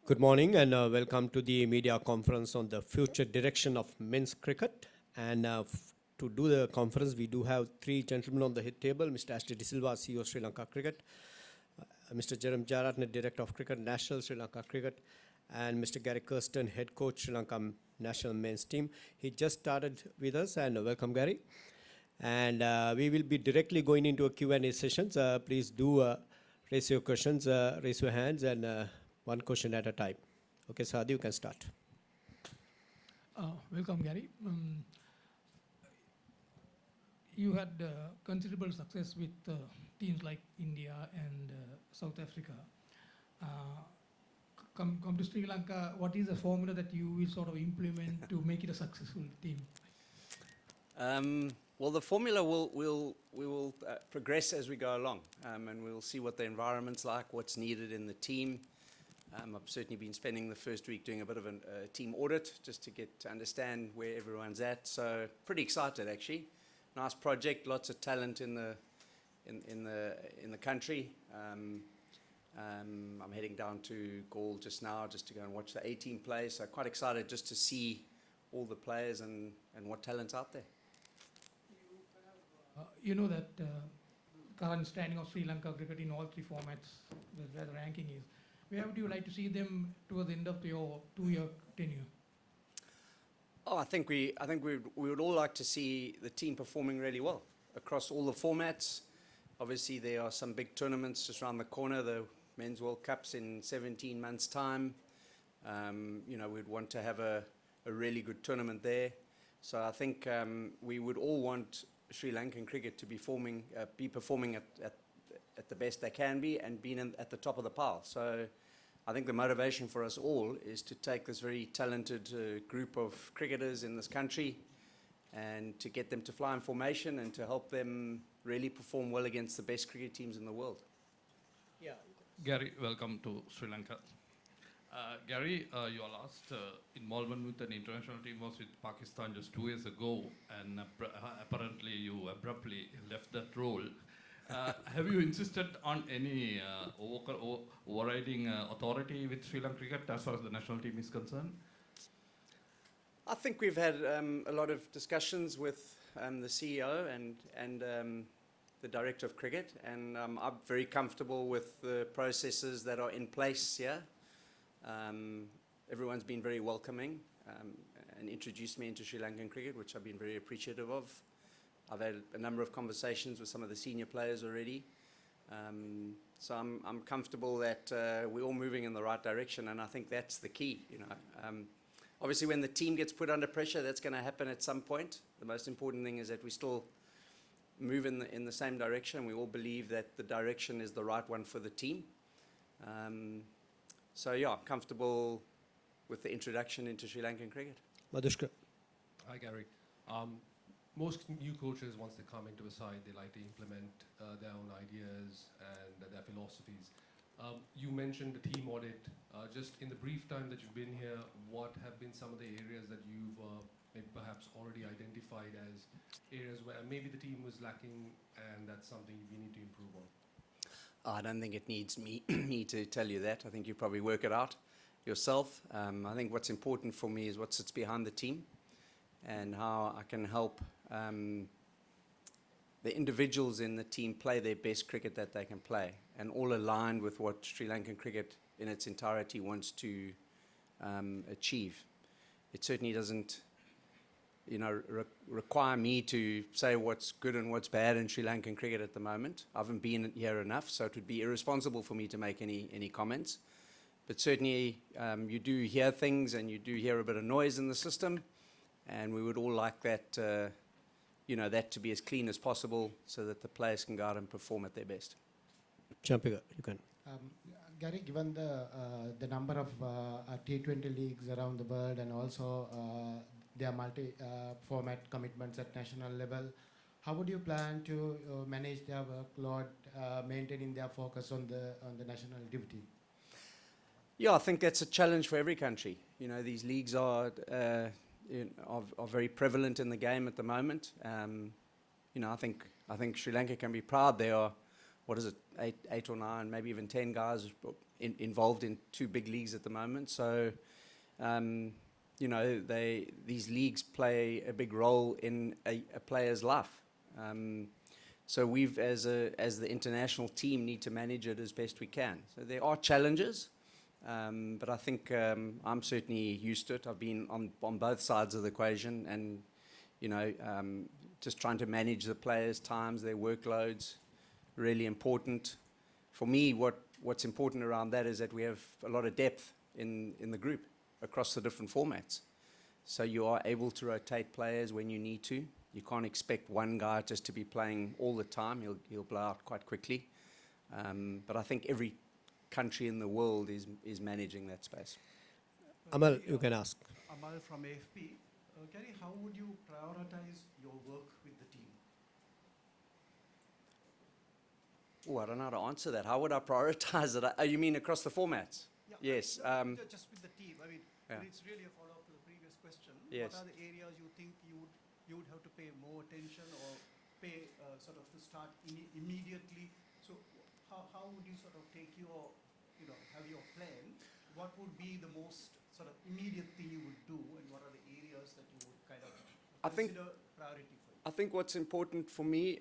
Good morning and welcome to the media conference on the future direction of men's cricket. And to do the conference, we do have three gentlemen on the head table. Mr. Ashley De Silva, CEO of Sri Lanka Cricket, Mr. Jerem Jaratne, Director of Cricket, National Sri Lanka Cricket, and Mr. Gary Kirsten, Head Coach, Sri Lanka National Men's Team. He just started with us, and welcome, Gary. And we will be directly going into a Q&A sessions. Please do raise your questions, raise your hands, and one question at a time. Okay, Sadi, you can start. Welcome, Gary. You had considerable success with teams like India and South Africa. Come to Sri Lanka, what is the formula that you will sort of implement to make it a successful team? Well, the formula we will progress as we go along, and we'll see what the environment's like, what's needed in the team. I've certainly been spending the first week doing a bit of a team audit just to get to understand where everyone's at. So pretty excited actually. Nice project, lots of talent in the country. I'm heading down to Gaul just now just to go and watch the A team play. So quite excited just to see all the players and what talent's out there. You know that current standing of Sri Lanka cricket in all three formats, where the ranking is. Where would you like to see them towards the end of your 2-year tenure? Oh, I think we would all like to see the team performing really well across all the formats. Obviously, there are some big tournaments just around the corner. The Men's World Cup's in 17 months' time. We'd want to have a really good tournament there. So I think we would all want Sri Lankan cricket to be performing at the best they can be and being at the top of the pile. So I think the motivation for us all is to take this very talented group of cricketers in this country and to get them to fly in formation and to help them really perform well against the best cricket teams in the world. Yeah. Gary, welcome to Sri Lanka. Gary, your last involvement with an international team was with Pakistan just 2 years ago, and apparently you abruptly left that role. Have you insisted on any overriding authority with Sri Lankan cricket as far as the national team is concerned? I think we've had a lot of discussions with the CEO and the director of cricket, and I'm very comfortable with the processes that are in place here. Everyone's been very welcoming and introduced me into Sri Lankan cricket, which I've been very appreciative of. I've had a number of conversations with some of the senior players already. So I'm comfortable that we're all moving in the right direction, and I think that's the key. Obviously, when the team gets put under pressure, that's going to happen at some point. The most important thing is that we still move in the same direction. We all believe that the direction is the right one for the team. So yeah, comfortable with the introduction into Sri Lankan cricket. Danushka. Hi, Gary. Most new coaches, once they come into a side, they like to implement their own ideas and their philosophies. You mentioned the team audit. Just in the brief time that you've been here, what have been some of the areas that you've maybe perhaps already identified as areas where maybe the team was lacking and that's something we need to improve on? I don't think it needs me to tell you that. I think you probably work it out yourself. I think what's important for me is what sits behind the team and how I can help the individuals in the team play their best cricket that they can play, and all aligned with what Sri Lankan cricket in its entirety wants to achieve. It certainly doesn't require me to say what's good and what's bad in Sri Lankan cricket at the moment. I haven't been here enough, so it would be irresponsible for me to make any comments. But certainly you do hear things and you do hear a bit of noise in the system, and we would all like that that to be as clean as possible so that the players can go out and perform at their best. Champiga, you can. Gary, given the number of T20 leagues around the world and also their multi-format commitments at national level, how would you plan to manage their workload, maintaining their focus on the national duty? Yeah, I think that's a challenge for every country. These leagues are very prevalent in the game at the moment. I think Sri Lanka can be proud. There are what is it, eight or nine, maybe even 10 guys involved in two big leagues at the moment. So, you know, these leagues play a big role in a player's life. So we've, as the international team, need to manage it as best we can. So there are challenges, but I think I'm certainly used to it. I've been on both sides of the equation, and you know, just trying to manage the players' times, their workloads, really important. For me, what's important around that is that we have a lot of depth in the group across the different formats. So you are able to rotate players when you need to. You can't expect one guy just to be playing all the time. He'll blow out quite quickly. But I think every country in the world is managing that space. Amal, you can ask. Amal from AFP. Gary, how would you prioritize your work with the team? Oh, I don't know how to answer that. How would I prioritize it? You mean across the formats? Yeah, Yes. just with the team. I mean, Yeah. it's really a follow-up to the previous question. Yes. What are the areas you think you would have to pay more attention or pay sort of to start immediately? So how would you sort of take your, you know, have your plan? What would be the most sort of immediate thing you would do, and what are the areas that you would kind of I think- consider priority for you? I think what's important for me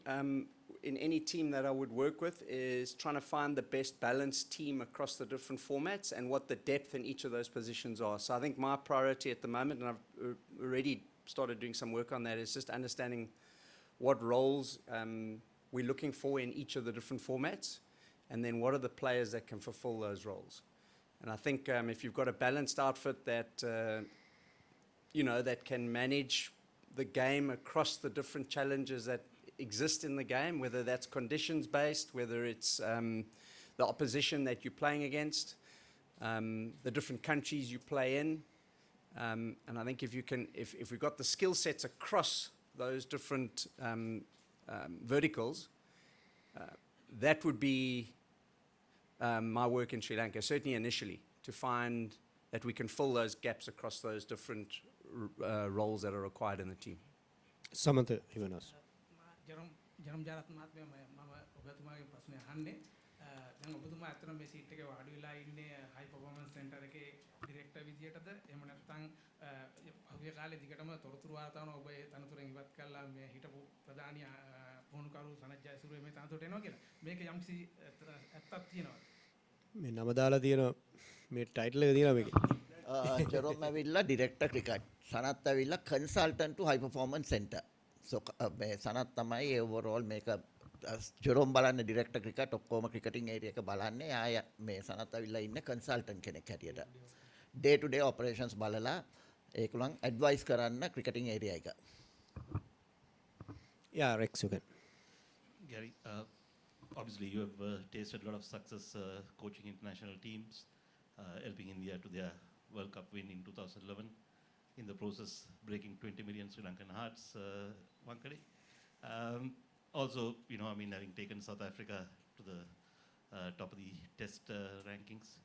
in any team that I would work with is trying to find the best balanced team across the different formats and what the depth in each of those positions are. So I think my priority at the moment, and I've already started doing some work on that, is just understanding what roles we're looking for in each of the different formats, and then what are the players that can fulfill those roles. And I think if you've got a balanced outfit that, you know, that can manage the game across the different challenges that exist in the game, whether that's conditions based, whether it's the opposition that you're playing against, the different countries you play in, and I think if we've got the skill sets across those different verticals, that would be my work in Sri Lanka, certainly initially, to find that we can fill those gaps across those different roles that are required in the team. Samantha, even us. ජනම් ජාරත් මහත්මයා මම ඔබතුමාගේ ප්‍රශ්නය අහන්නේ දැන් ඔබතුමා අතන මේ seat එකේ වාඩි වෙලා ඉන්නේ හයි පර්ෆෝමන්ස් සෙන්ටර් එකේ ඩිරෙක්ටර් විදියටද එහෙම නැත්නම් පහුගිය කාලේ දිගටම තොරතුරු වාර්තාවන ඔබ ඒ තනතුරෙන් ඉවත් කළා මේ හිටපු ප්‍රධානී පුහුණුකරු සනත් ජයසූරිය මේ තනතුරට එනවා කියලා මේක යම්කිසි ඇත්තක් තියෙනවද මේ නම දාලා තියෙන මේ ටයිටල් එක තියෙනවා මේකේ. Jerome ඇවිල්ලා ඩිරෙක්ටර් ක්‍රිකට්. සනත් ඇවිල්ලා consultant to high performance centre. So මේ සනත් තමයි ඕවර්ऑल මේක ජෙරෝම් බලන්නේ ඩිරෙක්ටර් ක්‍රිකට් ඔක්කොම ක්‍රිකටින් ඒරියා එක බලන්නේ. ආය මේ සනත් ඇවිල්ලා ඉන්නේ කන්සල්ටන්ට් කෙනෙක් හැටියට. ඩේ ටු ඩේ ඔපරේෂන්ස් බලලා ඒගොල්ලන් ඇඩ්වයිස් කරන්න ක්‍රිකටින් ඒරියා එක. Yeah, Rex, you can. Gary, obviously you have tasted a lot of success coaching international teams, helping India to their World Cup win in 2011. In the process, breaking 20 million Sri Lankan hearts, Wankade. Also, you know, I mean, having taken South Africa to the top of the test rankings,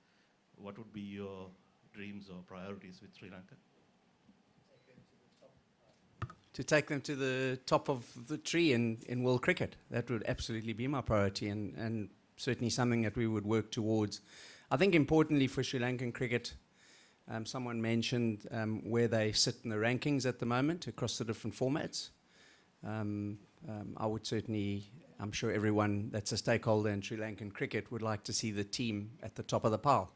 what would be your dreams or priorities with Sri Lanka? To take them to the top of the tree in world cricket. That would absolutely be my priority, and certainly something that we would work towards. I think importantly for Sri Lankan cricket, someone mentioned where they sit in the rankings at the moment across the different formats. I would certainly, I'm sure everyone that's a stakeholder in Sri Lankan cricket would like to see the team at the top of the pile.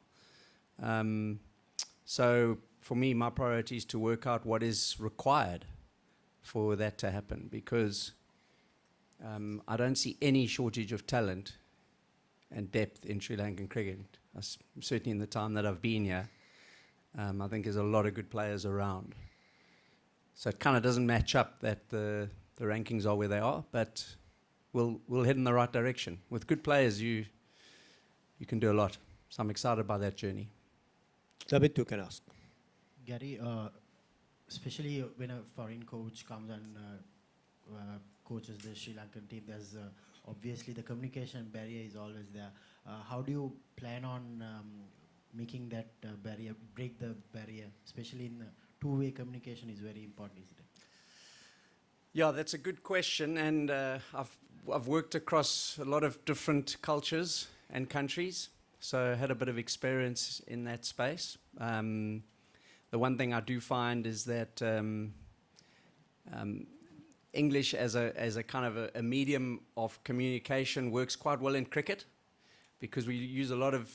So for me, my priority is to work out what is required for that to happen, because I don't see any shortage of talent and depth in Sri Lankan cricket. Certainly in the time that I've been here, I think there's a lot of good players around. So it kind of doesn't match up that the rankings are where they are, but we'll head in the right direction. With good players, you can do a lot. So I'm excited by that journey. David, you can ask. Gary, especially when a foreign coach comes and coaches the Sri Lankan team, there's obviously the communication barrier is always there. How do you plan on making that barrier, break the barrier, especially in two-way communication is very important, isn't it? Yeah, that's a good question, and I've worked across a lot of different cultures and countries, so I had a bit of experience in that space. The one thing I do find is that English as a kind of a medium of communication works quite well in cricket, because we use a lot of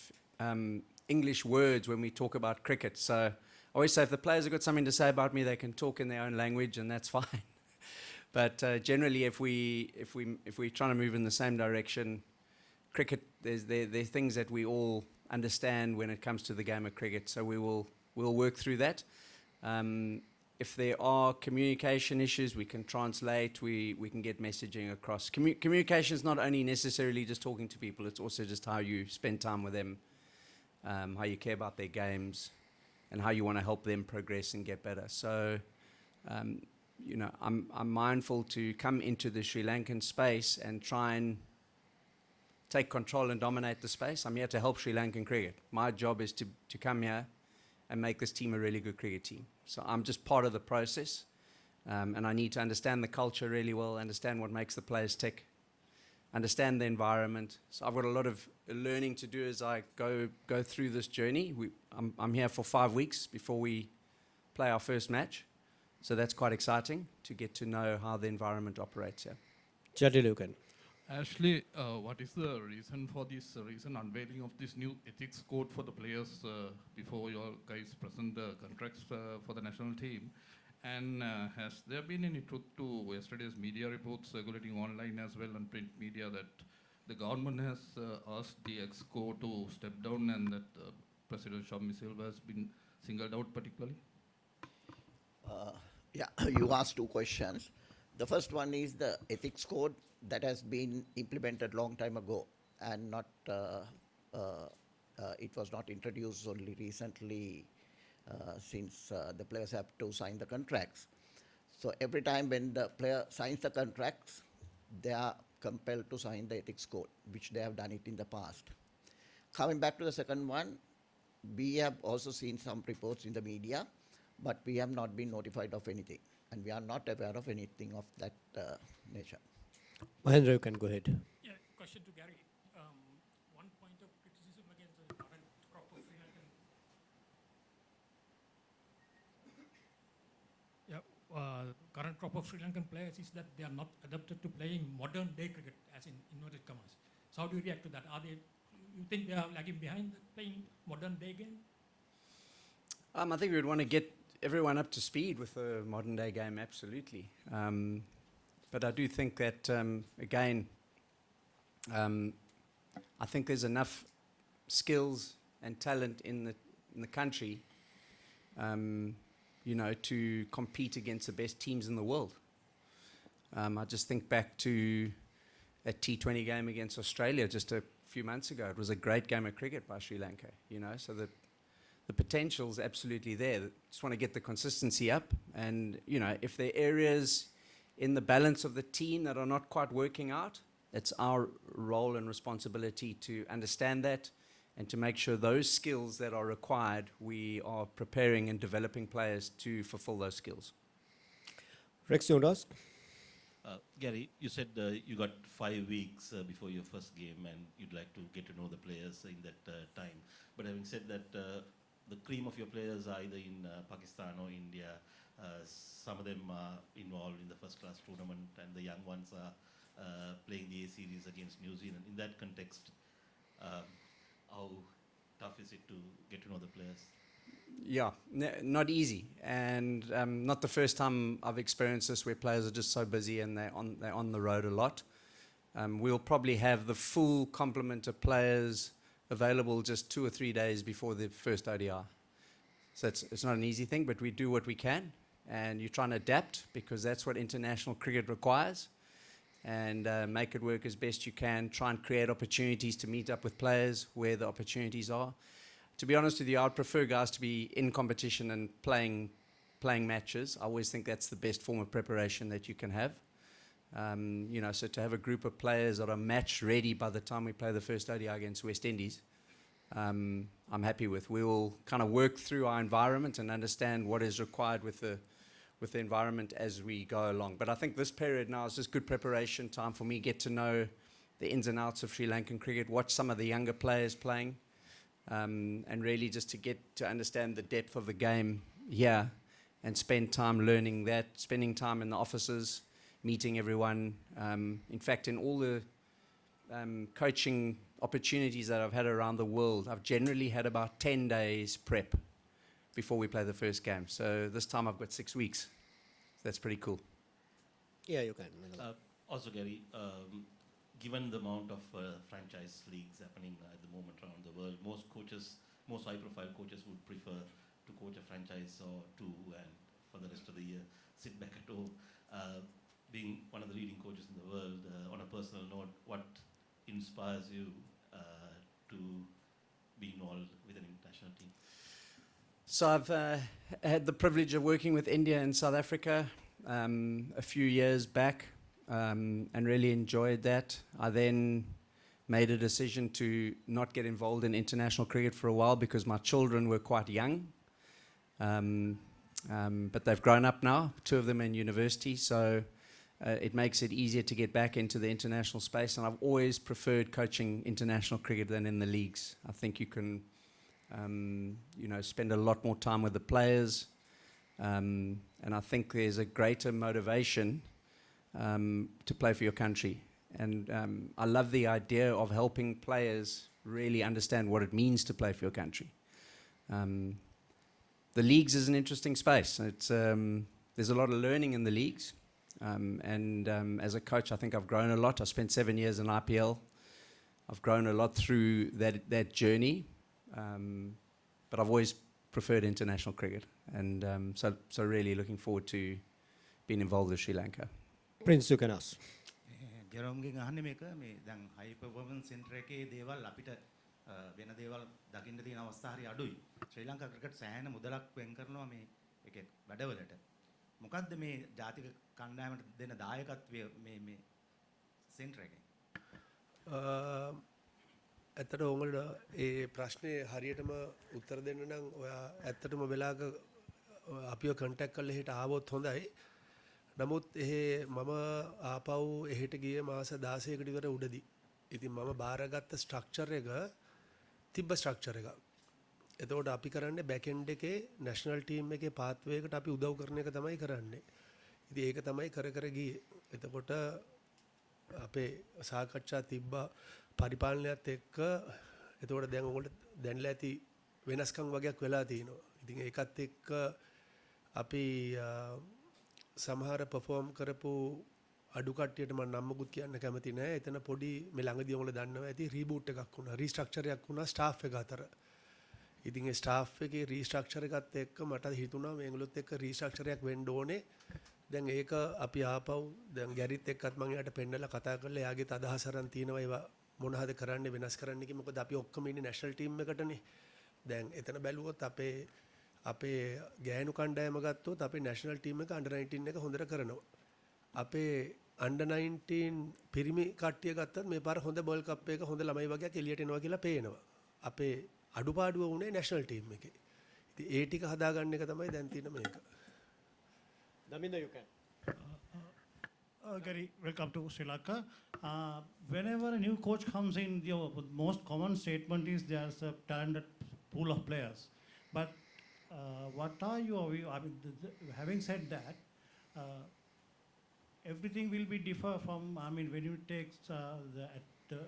English words when we talk about cricket. So I always say if the players have got something to say about me, they can talk in their own language, and that's fine. But generally, if we're trying to move in the same direction, cricket, there's things that we all understand when it comes to the game of cricket. So we'll work through that. If there are communication issues, we can translate. We can get messaging across. Communication is not only necessarily just talking to people. It's also just how you spend time with them, how you care about their games, and how you want to help them progress and get better. So. I'm mindful to come into the Sri Lankan space and try and take control and dominate the space. I'm here to help Sri Lankan cricket. My job is to come here and make this team a really good cricket team. So I'm just part of the process, and I need to understand the culture really well, understand what makes the players tick, understand the environment. So I've got a lot of learning to do as I go through this journey. I'm here for 5 weeks before we play our first match. So that's quite exciting to get to know how the environment operates here. Jadilukan. Ashley, what is the reason for this recent unveiling of this new ethics code for the players before you guys present the contracts for the national team? And has there been any truth to yesterday's media reports circulating online as well on print media that the government has asked the EXCO to step down, and that President Shammi Silva has been singled out particularly? You asked two questions. The first one is the ethics code that has been implemented long time ago, and not it was not introduced only recently, since the players have to sign the contracts. So every time when the player signs the contracts, they are compelled to sign the ethics code, which they have done it in the past. Coming back to the second one, we have also seen some reports in the media, but we have not been notified of anything, and we are not aware of anything of that nature. Mahendra, you can go ahead. Yeah, question to Gary. One point of criticism against the current crop of Sri Lankan. Current crop of Sri Lankan players is that they are not adapted to playing modern day cricket, as in inverted commas. So how do you react to that? You think they are lagging behind playing modern day game? I think we would want to get everyone up to speed with the modern day game, absolutely. But I do think that, again, I think there's enough skills and talent in the country, to compete against the best teams in the world. I just think back to a T20 game against Australia just a few months ago. It was a great game of cricket by Sri Lanka, so the potential's absolutely there. Just want to get the consistency up, and if there are areas in the balance of the team that are not quite working out, it's our role and responsibility to understand that and to make sure those skills that are required, we are preparing and developing players to fulfill those skills. Rex, you want to ask? Gary, you said you got 5 weeks before your first game, and you'd like to get to know the players in that time. But having said that, the cream of your players are either in Pakistan or India. Some of them are involved in the first-class tournament, and the young ones are playing the A series against New Zealand. In that context, how tough is it to get to know the players? Yeah, not easy, and not the first time I've experienced this, where players are just so busy and they're on the road a lot. We'll probably have the full complement of players available just 2 or 3 days before the first ODI. So it's not an easy thing, but we do what we can, and you try and adapt, because that's what international cricket requires, and make it work as best you can. Try and create opportunities to meet up with players where the opportunities are. To be honest with you, I'd prefer guys to be in competition and playing matches. I always think that's the best form of preparation that you can have. So to have a group of players that are match ready by the time we play the first ODI against West Indies, I'm happy with. We will kind of work through our environment and understand what is required with with the environment as we go along. But I think this period now is just good preparation time for me, get to know the ins and outs of Sri Lankan cricket, watch some of the younger players playing, and really just to get to understand the depth of the game here and spend time learning that, spending time in the offices, meeting everyone. In fact, in all the coaching opportunities that I've had around the world, I've generally had about 10 days prep before we play the first game. So this time I've got 6 weeks. That's pretty cool. Yeah, you can. Also, Gary, given the amount of franchise leagues happening at the moment around the world, most high-profile coaches would prefer to coach a franchise or two and for the rest of the year sit back at home. Being one of the leading coaches in the world, on a personal note, what inspires you to be involved with an international team? So I've had the privilege of working with India and South Africa a few years back, and really enjoyed that. I then made a decision to not get involved in international cricket for a while because my children were quite young. But they've grown up now, 2 of them in university, so it makes it easier to get back into the international space. And I've always preferred coaching international cricket than in the leagues. I think you can spend a lot more time with the players, and I think there's a greater motivation to play for your country. And I love the idea of helping players really understand what it means to play for your country. The leagues is an interesting space. There's a lot of learning in the leagues, and as a coach, I think I've grown a lot. I spent 7 years in IPL. I've grown a lot through that journey. But I've always preferred international cricket, and so really looking forward to being involved with Sri Lanka. Prince, you can ask. ජෙරෝම්ගෙන් අහන්නේ මේක මේ දැන් හයි performance centre එකේ දේවල් අපිට වෙන දේවල් දකින්න තියෙන අවස්ථා හරි අඩුයි. ශ්‍රී ලංකා ක්‍රිකට් සෑහෙන මුදලක් වෙන් කරනවා මේ එකේ වැඩවලට. මොකද්ද මේ ජාතික කණ්ඩායමට දෙන දායකත්වය මේ සෙන්ටර් එකේ? ඇත්තට උංගලට ඒ ප්‍රශ්නේ හරියටම උත්තර දෙන්න නම් ඔයා ඇත්තටම වෙලාවක අපිව කන්ටැක්ට් කරලා එහෙට ආවොත් හොඳයි. නමුත් එහෙ මම ආපහු එහෙට ගියේ මාස 16කට විතර උඩදී. ඉතින් මම බාරගත්ත ස්ට්‍රක්චර් එක තිබ්බ ස්ට්‍රක්චර් එකක්. එතකොට අපි කරන්නේ බෑක් එන්ඩ් එකේ නැෂනල් ටීම් එකේ පාත්වේ එකට අපි උදව් කරන එක තමයි කරන්නේ. ඉතින් ඒක තමයි කර ගියේ. එතකොට අපේ සාකච්ඡා තිබ්බා පරිපාලනයත් එක්ක. එතකොට දැන් ඔයගොල්ලෝ දැන්ලා ඇති වෙනස්කම් වගේක් වෙලා තිනවා. ඉතින් ඒකත් එක්ක අපි සමහර perform කරපු අඩු කට්ටියට මම නම් මොකුත් කියන්න කැමති නෑ. එතන පොඩි මේ ළඟදී ඔයගොල්ලෝ දන්නවා ඇති රීබූට් එකක් වුණා, රීස්ට්‍රක්චර් එකක් වුණා ස්ටාෆ් එක අතර. ඉතින් ඒ ස්ටාෆ් එකේ රීස්ට්‍රක්චර් එකත් එක්ක මට හිතුණා මේගොල්ලොත් එක්ක රීස්ට්‍රක්චර් එකක් වෙන්න ඕනේ. දැන් ඒක අපි ආපහු දැන් ගැරිත් එක්කත් මම එයාට පෙන්නලා කතා කරලා එයාගේත් අදහස් අරන් තිනවා ඒවා මොනවද කරන්නේ වෙනස් කරන්න කිය. මොකද අපි ඔක්කොම ඉන්නේ නැෂනල් ටීම් එකටනේ. දැන් එතන බැලුවොත් අපේ ගෑනු කණ්ඩායම ගත්තොත් අපේ නැෂනල් ටීම් එක අන්ඩර් 19 එක හොඳට කරනවා. අපේ අන්ඩර් 19 පිරිමි කට්ටිය ගත්තත් මේ පාර හොඳ බෝල් කප් එක හොඳ ළමයි වගේක් එළියට එනවා කියලා පේනවා. අපේ අඩුපාඩුව උනේ නැෂනල් ටීම් එකේ. ඉතින් ඒ ටික හදාගන්න එක තමයි දැන් තියෙන මේක. Daminda, you can. Gary, welcome to Sri Lanka. Whenever a new coach comes in, the most common statement is there's a talented pool of players. But what are your view? I mean, having said that, everything will be differ from. I mean, when you take the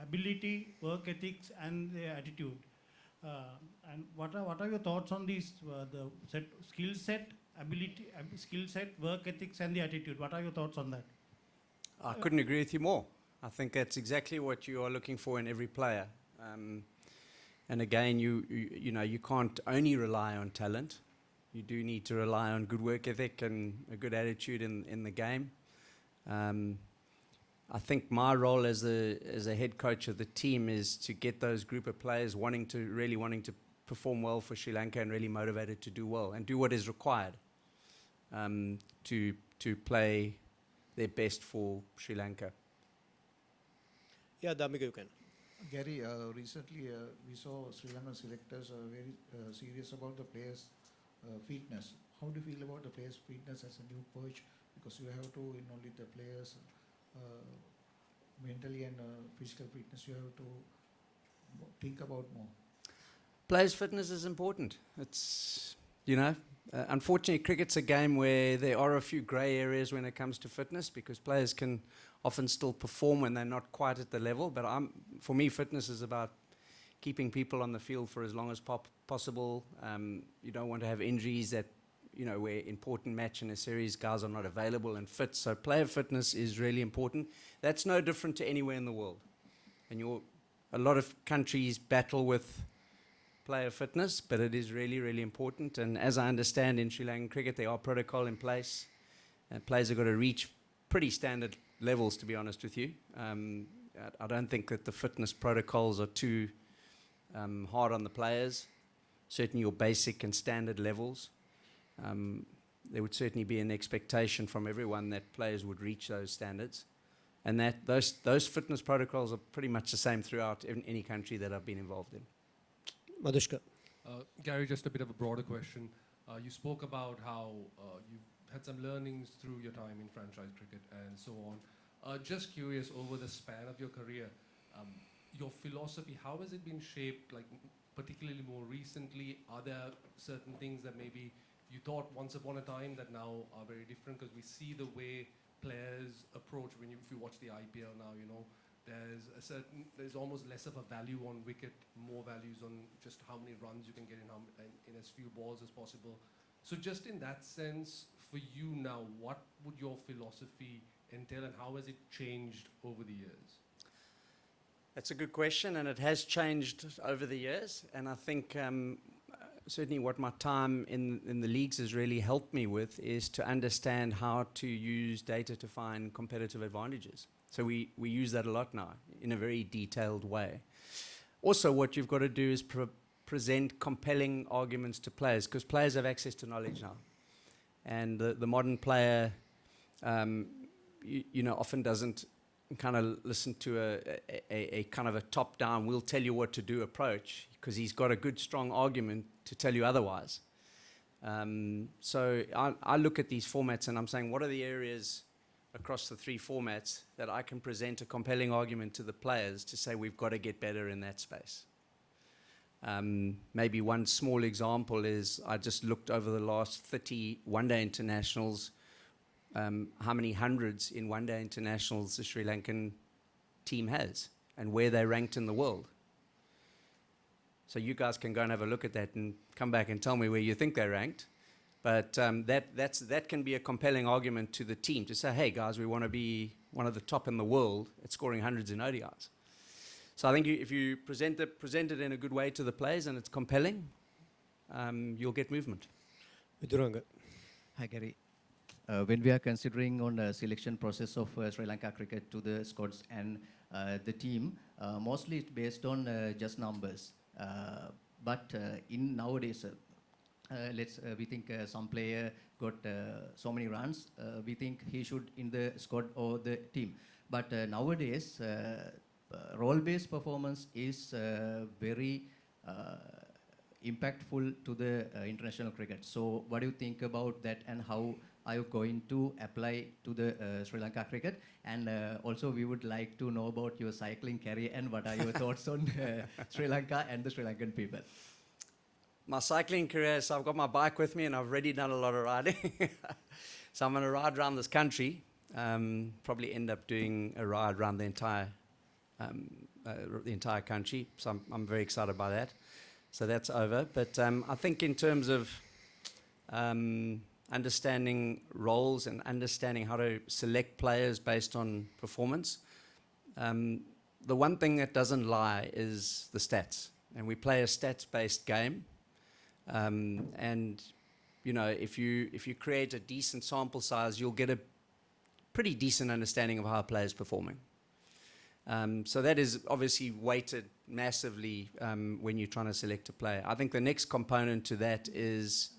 ability, work ethics, and the attitude. And what are your thoughts on these? The skill set, ability, skill set, work ethics, and the attitude. What are your thoughts on that? I couldn't agree with you more. I think that's exactly what you are looking for in every player. And again, you can't only rely on talent. You do need to rely on good work ethic and a good attitude in the game. I think my role as a head coach of the team is to get those group of players wanting to perform well for Sri Lanka and really motivated to do well and do what is required to play their best for Sri Lanka. Yeah, Danushka, you can. Gary, recently we saw Sri Lankan selectors very serious about the players fitness. How do you feel about the players' fitness as a new coach? Because you have to, not only the players' mentally and physical fitness, you have to think about more. Players' fitness is important. It's, unfortunately, cricket's a game where there are a few grey areas when it comes to fitness because players can often still perform when they're not quite at the level. But for me, fitness is about keeping people on the field for as long as possible. You don't want to have injuries that, where important match in a series, guys are not available and fit. So player fitness is really important. That's no different to anywhere in the world. And a lot of countries battle with player fitness, but it is really, really important. And as I understand in Sri Lankan cricket, there are protocol in place. And players have got to reach pretty standard levels, to be honest with you. I don't think that the fitness protocols are too hard on the players. Certainly your basic and standard levels. There would certainly be an expectation from everyone that players would reach those standards. And that those fitness protocols are pretty much the same throughout any country that I've been involved in. Danushka. Gary, just a bit of a broader question. You spoke about how you've had some learnings through your time in franchise cricket and so on. Just curious, over the span of your career, your philosophy, how has it been shaped, like particularly more recently? Are there certain things that maybe you thought once upon a time that now are very different? Because we see the way players approach if you watch the IPL now, there's almost less of a value on wicket, more values on just how many runs you can get in as few balls as possible. So just in that sense, for you now, what would your philosophy entail and how has it changed over the years? That's a good question, and it has changed over the years. And I think certainly what my time in the leagues has really helped me with is to understand how to use data to find competitive advantages. So we use that a lot now in a very detailed way. Also, what you've got to do is present compelling arguments to players, because players have access to knowledge now. And the modern player, often doesn't kind of listen to a kind of a top-down, we'll tell you what to do approach, because he's got a good, strong argument to tell you otherwise. So I look at these formats and I'm saying, what are the areas across the three formats that I can present a compelling argument to the players to say we've got to get better in that space? Maybe one small example is I just looked over the last 30 one-day internationals, how many hundreds in one-day internationals the Sri Lankan team has and where they're ranked in the world. So you guys can go and have a look at that and come back and tell me where you think they're ranked. But that can be a compelling argument to the team to say, hey guys, we want to be one of the top in the world at scoring hundreds in ODIs. So I think if you present it in a good way to the players and it's compelling, you'll get movement. Viduranga. Hi Gary. When we are considering on the selection process of Sri Lanka cricket to the squads and the team, mostly it's based on just numbers. But in nowadays, we think some player got so many runs, we think he should in the squad or the team. But nowadays, role-based performance is very impactful to the international cricket. So what do you think about that and how are you going to apply to the Sri Lanka cricket? And also we would like to know about your cycling career and what are your thoughts on Sri Lanka and the Sri Lankan people? My cycling career, so I've got my bike with me and I've already done a lot of riding. So I'm going to ride around this country, probably end up doing a ride around the entire country. So I'm very excited by that. So that's over. But I think in terms of understanding roles and understanding how to select players based on performance, the one thing that doesn't lie is the stats. And we play a stats-based game. And if you create a decent sample size, you'll get a pretty decent understanding of how a player is performing. So that is obviously weighted massively when you're trying to select a player. I think the next component to that is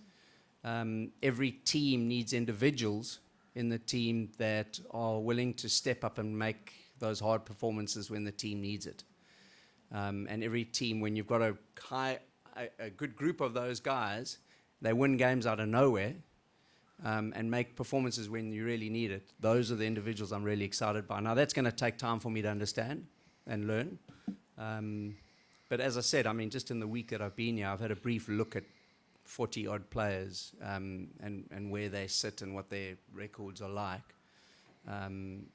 every team needs individuals in the team that are willing to step up and make those hard performances when the team needs it. And every team, when you've got a good group of those guys, they win games out of nowhere and make performances when you really need it. Those are the individuals I'm really excited by. Now, that's going to take time for me to understand and learn. But as I said, I mean, just in the week that I've been here, I've had a brief look at 40-odd players and where they sit and what their records are like. And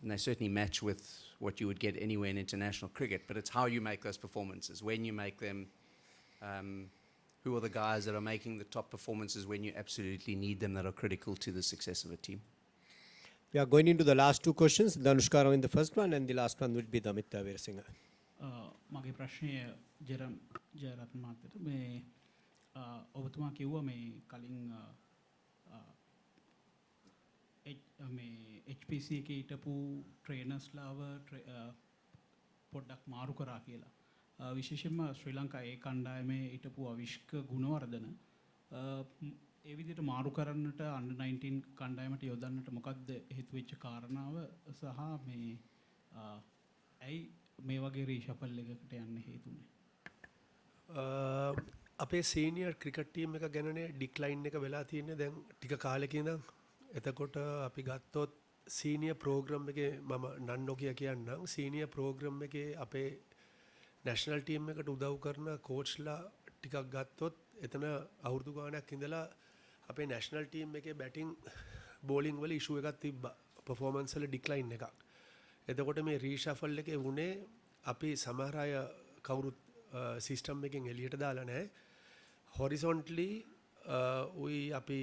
they certainly match with what you would get anywhere in international cricket. But it's how you make those performances, when you make them, who are the guys that are making the top performances when you absolutely need them, that are critical to the success of a team. We are going into the last two questions. Danushka in the first one, and the last one will be Damit Veerasinghe. මගේ ප්‍රශ්නය ජයරත්න මහත්තයට මේ ඔබතුමා කිව්වා මේ කලින් මේ HPC එකේ හිටපු ට්‍රේනර්ස්ලාව පොඩ්ඩක් මාරු කරා කියලා. විශේෂයෙන්ම ශ්‍රී ලංකා ඒ කණ්ඩායමේ හිටපු අවිෂ්ක ගුණවර්ධන ඒ විදිහට මාරු කරන්නට under 19 කණ්ඩායමට යොදන්නට මොකක්ද හේතු වෙච්ච කාරණාව සහ මේ ඇයි මේ වගේ රීෂෆල් එකකට යන්න හේතුනේ? අපේ සීනියර් ක්‍රිකට් ටීම් එක ගැනනේ ඩික්ලයින් එක වෙලා තියෙන්නේ දැන් ටික කාලෙක ඉඳන්. එතකොට අපි ගත්තොත් සීනියර් ප්‍රෝග්‍රෑම් එකේ මම නන් නොකිය කියන්නම් සීනියර් ප්‍රෝග්‍රෑම් එකේ අපේ නැෂනල් ටීම් එකට උදව් කරන කෝච්ලා ටිකක් ගත්තොත් එතන අවුරුදු ගාණක් ඉඳලා අපේ නැෂනල් ටීම් එකේ බැටිං බෝලිං වල ඉෂුව එකක් තිබ්බා. පර්ෆෝමන්ස් වල ඩික්ලයින් එකක්. එතකොට මේ රීෂෆල් එකේ වුණේ අපි සමහර අය කවුරුත් සිස්ටම් එකෙන් එළියට දාලා නැහැ. හොරිසොන්ටලි අපි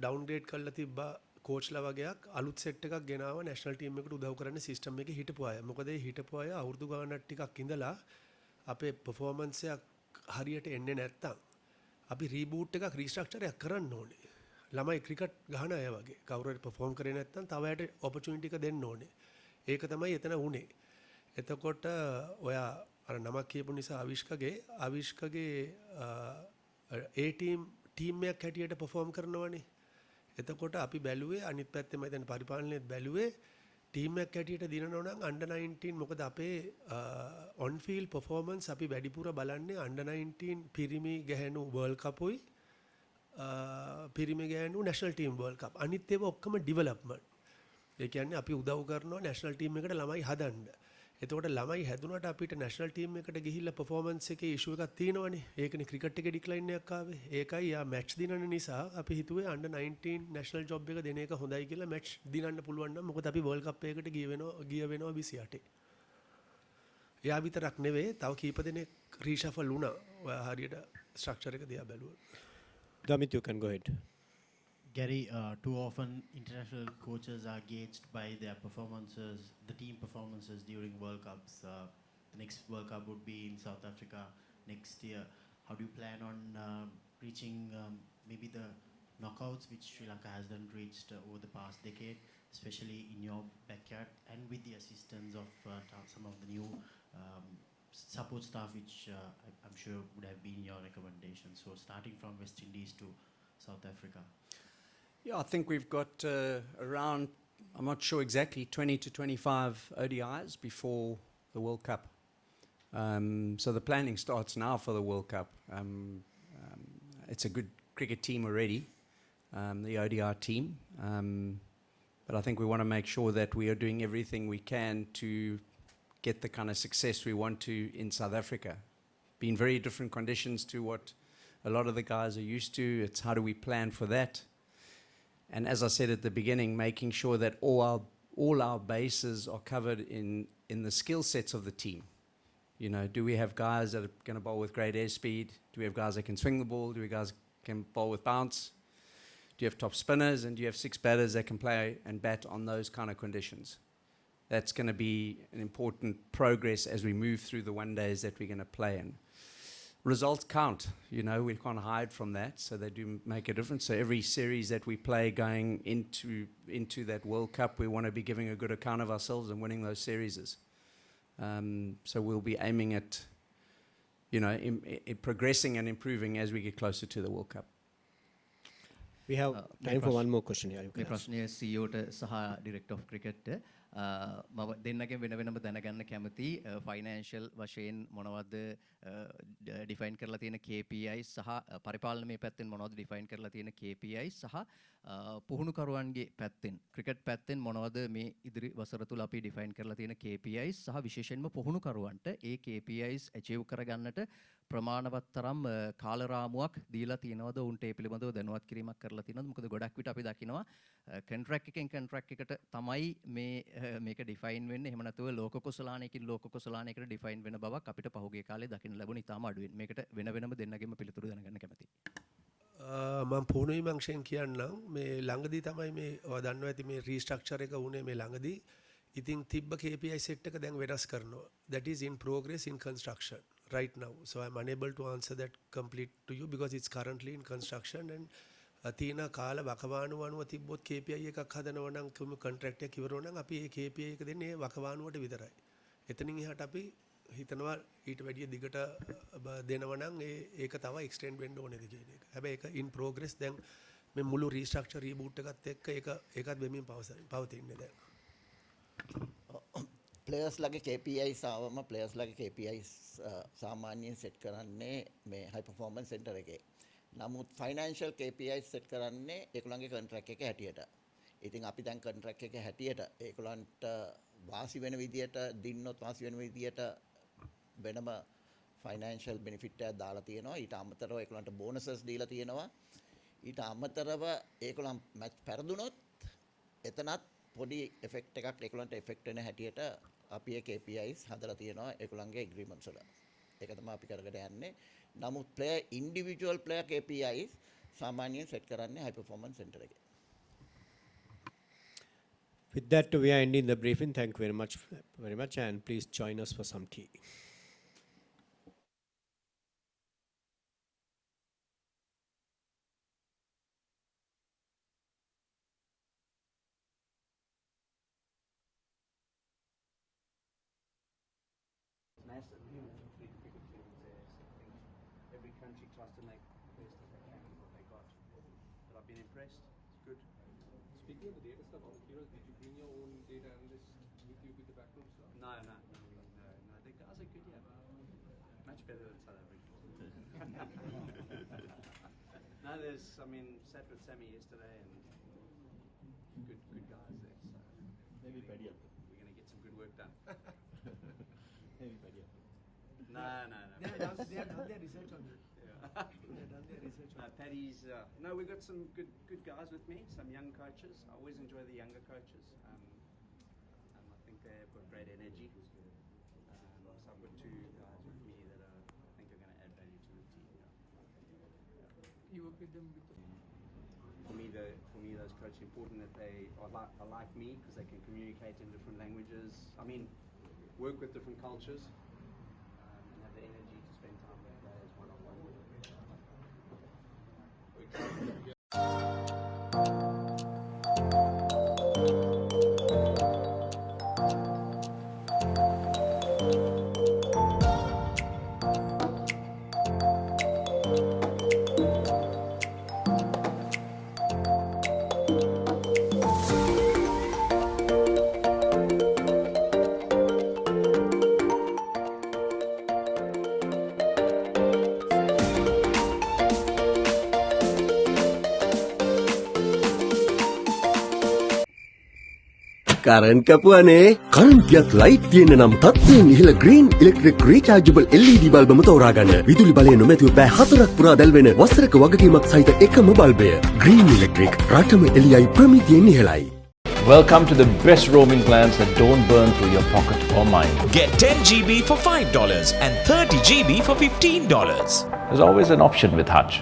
ඩවුන්ග්‍රේඩ් කරලා තිබ්බා කෝච්ලා වගේක් අලුත් සෙට් එකක් ගෙනාවා නැෂනල් ටීම් එකට උදව් කරන්න සිස්ටම් එකේ හිටපු අය. මොකද ඒ හිටපු අය අවුරුදු ගානක් ටිකක් ඉඳලා අපේ පර්ෆෝමන්ස් එක හරියට එන්නේ නැත්තම් අපි රීබූට් එකක් රීස්ට්‍රක්චර් එකක් කරන්න ඕනේ. ළමයි ක්‍රිකට් ගහන අය වගේ කවුරු හරි පර්ෆෝම් කරේ නැත්තම් තව අයට ඔපචුනිටි එක දෙන්න ඕනේ. ඒක තමයි එතන වුණේ. එතකොට ඔයා අර නමක් කියපු නිසා අවිෂ්කගේ ඒ ටීම් එකක් හැටියට පර්ෆෝම් කරනවනේ. එතකොට අපි බැලුවේ අනිත් පැත්තේ මම දැන් පරිපාලනයේත් බැලුවේ ටීම් එකක් හැටියට දිනනවා නම් under 19 මොකද අපේ on field performance අපි වැඩිපුර බලන්නේ under 19 පිරිමි ගැහැණු world cup උයි පිරිමි ගැහැණු national team world cup අනිත් ඒවා ඔක්කොම development. ඒ කියන්නේ අපි උදව් කරනවා national team එකට ළමයි හදන්න. එතකොට ළමයි හැදුනට අපිට national team එකට ගිහිල්ලා performance එකේ issue එකක් තියෙනවනේ. ඒකනේ cricket එකේ decline එකක් ආවේ. ඒකයි යා match දිනන නිසා අපි හිතුවේ under 19 national job එක දෙන එක හොඳයි කියලා match දිනන්න පුළුවන් නම් මොකද අපි world cup එකකට ගිය වෙනවා 28. එයා විතරක් නෙවෙයි තව කීප දෙනෙක් reshuffle වුණා. ඔයා හරියට structure එක දිහා බැලුවොත්. Damit, you can go ahead. Gary, too often international coaches are gauged by their performances, the team performances during World Cups. The next World Cup would be in South Africa next year. How do you plan on reaching maybe the knockouts which Sri Lanka hasn't reached over the past decade, especially in your backyard and with the assistance of some of the new support staff which I'm sure would have been your recommendation. So starting from West Indies to South Africa. Yeah, I think we've got around, I'm not sure exactly, 20 to 25 ODIs before the World Cup. So the planning starts now for the World Cup. It's a good cricket team already, the ODI team. But I think we want to make sure that we are doing everything we can to get the kind of success we want to in South Africa. Been very different conditions to what a lot of the guys are used to. It's how do we plan for that? And as I said at the beginning, making sure that all our bases are covered in the skill sets of the team. You know, do we have guys that are going to bowl with great airspeed? Do we have guys that can swing the ball? Do we guys can bowl with bounce? Do you have top spinners? And do you have 6 batters that can play and bat on those kind of conditions? That's going to be an important progress as we move through the one days that we're going to play in. Results count, you know, we can't hide from that, so they do make a difference. So every series that we play going into that World Cup, we want to be giving a good account of ourselves and winning those series. So we'll be aiming at, you know, progressing and improving as we get closer to the World Cup. We have time for one more question here. මේ ප්‍රශ්නය CEO ට සහ Director of Cricket මම දෙන්නගෙන් වෙන වෙනම දැනගන්න කැමති financial වශයෙන් මොනවද ඩිෆයින් කරලා තියෙන KPIs සහ පරිපාලනමය පැත්තෙන් මොනවද ඩිෆයින් කරලා තියෙන KPIs සහ පුහුණුකරුවන්ගේ පැත්තෙන් ක්‍රිකට් පැත්තෙන් මොනවද මේ ඉදිරි වසර තුල අපි ඩිෆයින් කරලා තියෙන KPIs සහ විශේෂයෙන්ම පුහුණුකරුවන්ට ඒ KPIs achieve කරගන්නට ප්‍රමාණවත් තරම් කාලරාමුවක් දීලා තියෙනවද උන්ට ඒ පිළිබඳව දැනුවත් කිරීමක් කරලා තියෙනවද මොකද ගොඩක් විට අපි දකිනවා කොන්ට්‍රැක්ට් එකෙන් කොන්ට්‍රැක්ට් එකට තමයි මේක ඩිෆයින් වෙන්නේ එහෙම නැතුව ලෝක කුසලානයකින් ලෝක කුසලානයකට ඩිෆයින් වෙන බවක් අපිට පහුගිය කාලේ දකින්න ලැබුණ ඉතාම අඩුවෙන් මේකට වෙන වෙනම දෙන්නගෙම පිළිතුරු දැනගන්න කැමතියි මම පුහුණු විමර්ශයෙන් කියන්නම් මේ ළඟදී තමයි මේ ඔයා දන්නවා ඇති මේ රීස්ට්‍රක්චර් එක වුණේ මේ ළඟදී ඉතින් තිබ්බ KPI set එක දැන් වෙනස් කරනවා that is in progress in construction right now so I'm unable to answer that complete to you because it's currently in construction and තියෙන කාල වකවානුව අනුව තිබ්බොත් KPI එකක් හදනවා නම් කොන්ට්‍රැක්ට් එකක් ඉවර වුණා නම් අපි ඒ KPI එක දෙන්නේ වකවානුවට විතරයි එතනින් එහාට අපි හිතනවා ඊට වැඩිය දිගට දෙනවා නම් ඒක තව එක්ස්ටෙන්ඩ් වෙන්න ඕනේද කියන එක. හැබැයි ඒක in progress දැන් මේ මුළු රීස්ට්‍රක්චර් රීබූට් එකත් එක්ක ඒකත් වෙමින් පවතින්නේ දැන්. ප්ලේයර්ස් ලගේ KPIs ආවම ප්ලේයර්ස් ලගේ KPIs සාමාන්‍යයෙන් සෙට් කරන්නේ මේ හයි පර්ෆෝමන්ස් සෙන්ටර් එකේ. නමුත් ෆයිනෑන්ෂල් KPIs සෙට් කරන්නේ ඒගොල්ලන්ගේ කොන්ට්‍රැක්ට් එකේ හැටියට. ඉතින් අපි දැන් කොන්ට්‍රැක්ට් එකේ හැටියට ඒගොල්ලන්ට වාසි වෙන විදියට දින්නොත් වාසි වෙන විදියට වෙනම ෆයිනෑන්ෂල් බෙනිෆිට් එකක් දාලා තියෙනවා. ඊට අමතරව ඒගොල්ලන්ට බෝනසස් දීලා තියෙනවා. ඊට අමතරව ඒගොල්ලන් මැච් පෙරදුනොත් එතනත් පොඩි එෆෙක්ට් එකක් ඒගොල්ලන්ට එෆෙක්ට් වෙන හැටියට අපි ඒ KPIs හදලා තියෙනවා ඒගොල්ලන්ගේ ඇග්‍රීමන්ට්ස් වල. ඒක තමයි අපි කරගෙන යන්නේ. නමුත් player individual player KPIs සාමාන්‍යයෙන් සෙට් කරන්නේ high performance center එකේ. With that, we are ending the briefing. Thank you very much, and please join us for some tea. Every country tries to make the best that they can with what they got. But I've been impressed. It's good. Speaking of the data stuff, I was curious, did you bring your own data analyst with you with the backroom stuff? No. The guys are good, yeah. Much better than South Africa. No, sat with Sammy yesterday and good guys there. So maybe Paddy. We're going to get some good work done. Maybe Paddy. No. They have done their research on it. Paddy's. No, we've got some good guys with me. Some young coaches. I always enjoy the younger coaches. I think they've got great energy. So I've got two guys with me that I think are going to add value to the team. You work with them with. For me, those coaches are important that they are like me because they can communicate in different languages. Work with different cultures. And have the energy to spend time with players one-on-one. Current කපුවනේ current ගියත් light තියෙන නම් තත්ත්වයෙන් ඉහළ green electric rechargeable LED බල්බම තෝරාගන්න. විදුලි බලය නොමැතිව පැය 4ක් පුරා දැල්වෙන වසරක වගකීමක් සහිත එකම බල්බය. ග්‍රීන් ඉලෙක්ට්‍රික් රටම එළියයි ප්‍රමිතියෙන් ඉහළයි. Welcome to the best roaming plans that don't burn through your pocket or mind. Get 10 GB for $5 and 30 GB for $15. There's always an option with Hutch.